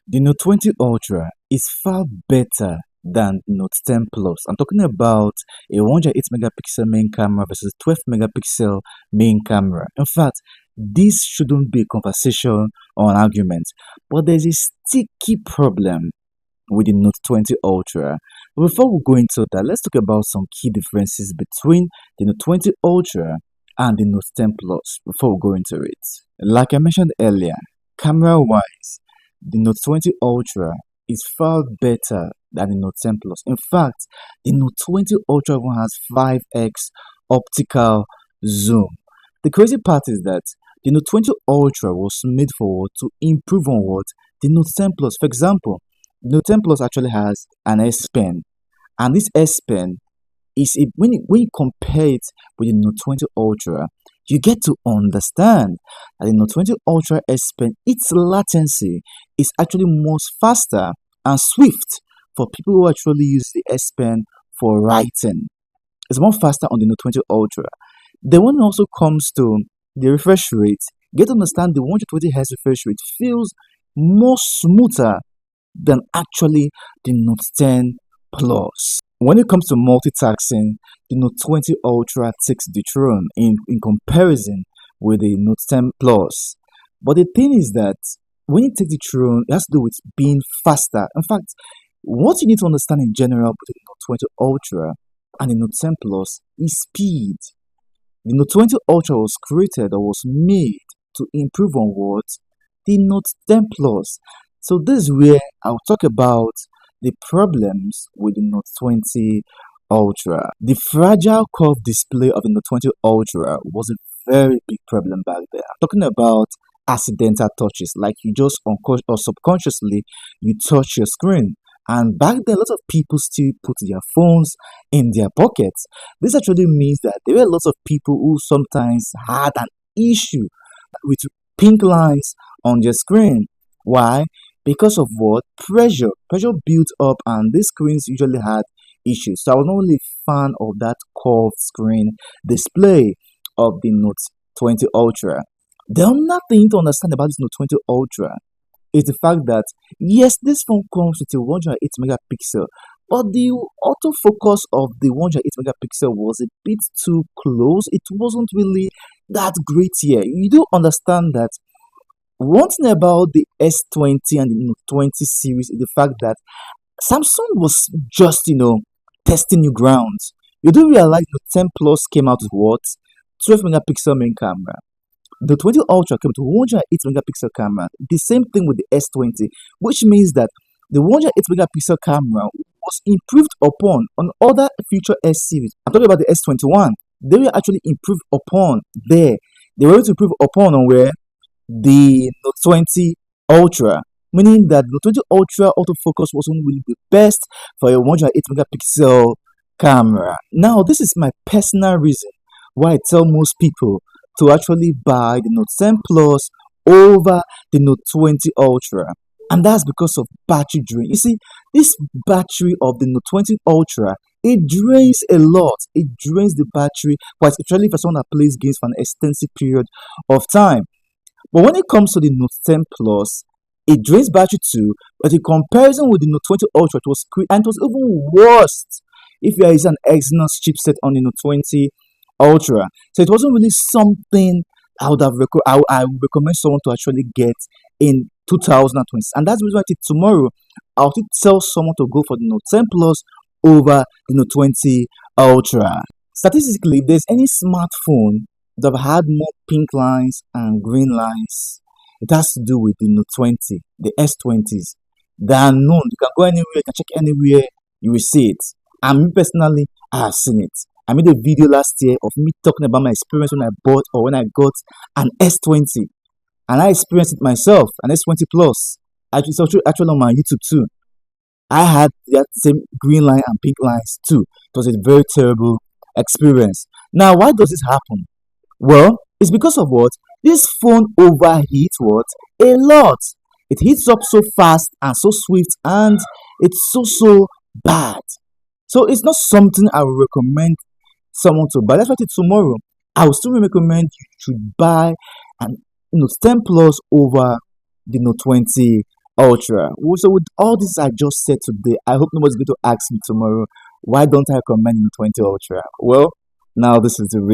The Note 20 Ultra is far better than Note 10 Plus. I'm talking about a 108 megapixel main camera versus 12 megapixel main camera. In fact, this shouldn't be a conversation or an argument, but there's a sticky problem with the Note 20 Ultra. But before we go into that, let's talk about some key differences between the Note 20 Ultra and the Note 10 Plus before we go into it. Like I mentioned earlier, camera wise, the Note 20 Ultra is far better than the Note 10 Plus. In fact, the Note 20 Ultra even has 5x optical zoom. The crazy part is that the Note 20 Ultra was made for to improve on what the Note 10 Plus. For example, the Note 10 Plus actually has an S Pen, and this S Pen is when you compare it with the Note 20 Ultra, you get to understand that the Note 20 Ultra S Pen, its latency is actually much faster and swift for people who actually use the S Pen for writing. It's more faster on the Note 20 Ultra. Then when it also comes to the refresh rate, get to understand the 120 Hz refresh rate feels more smoother than actually the Note 10 Plus. When it comes to multitasking, the Note 20 Ultra takes the throne in comparison with the Note 10 Plus. But the thing is that when you take the throne, it has to do with being faster. In fact, what you need to understand in general with the Note 20 Ultra and the Note 10 Plus is speed. The Note 20 Ultra was created or was made to improve on what? The Note 10 Plus. So this is where I'll talk about the problems with the Note 20 Ultra. The fragile curved display of the Note 20 Ultra was a very big problem back there. I'm talking about accidental touches, like you just or subconsciously you touch your screen. And back then, a lot of people still put their phones in their pockets. This actually means that there were lots of people who sometimes had an issue with pink lines on their screen. Why? Because of what? Pressure. Pressure built up, and these screens usually had issues. So I was not really a fan of that curved screen display of the Note 20 Ultra. The other thing to understand about this Note 20 Ultra is the fact that yes, this phone comes with a 108 megapixel, but the autofocus of the 108 megapixel was a bit too close. It wasn't really that great here. You do understand that one thing about the S20 and the Note 20 series is the fact that Samsung was just, testing new grounds. You do realize the 10 Plus came out with what? 12 megapixel main camera. The 20 Ultra came to 108 megapixel camera. The same thing with the S20, which means that the 108 megapixel camera was improved upon on other future S series. I'm talking about the S21. They were actually improved upon there. They were able to improve upon on where the Note 20 Ultra, meaning that the 20 Ultra autofocus wasn't really the best for a 108 megapixel camera. Now, this is my personal reason why I tell most people to actually buy the Note 10 Plus over the Note 20 Ultra. And that's because of battery drain. You see, this battery of the Note 20 Ultra, it drains a lot. It drains the battery, quite especially for someone that plays games for an extensive period of time. But when it comes to the Note 10 Plus, it drains battery too, but in comparison with the Note 20 Ultra, it was quick and it was even worse if you are using an Exynos chipset on the Note 20 Ultra. So it wasn't really something I would would recommend someone to actually get in 2020. And that's the reason why tomorrow I'll tell someone to go for the Note 10 Plus over the Note 20 Ultra. Statistically, if there's any smartphone that have had more pink lines and green lines, it has to do with the Note 20, the S20s. They are known. You can go anywhere, you can check anywhere, you will see it. And me personally, I have seen it. I made a video last year of me talking about my experience when I bought or when I got an S20. And I experienced it myself, an S20 Plus. It's actually on my YouTube too. I had that same green line and pink lines too. It was a very terrible experience. Now, why does this happen? Well, it's because of what? This phone overheats what? A lot. It heats up so fast and so swift, and it's so bad. So it's not something I would recommend someone to buy. That's why tomorrow I would still recommend you should buy an Note 10 Plus over the Note 20 Ultra. So with all this I just said today, I hope nobody's going to ask me tomorrow, why don't I recommend the 20 Ultra? Well, now this is the reason.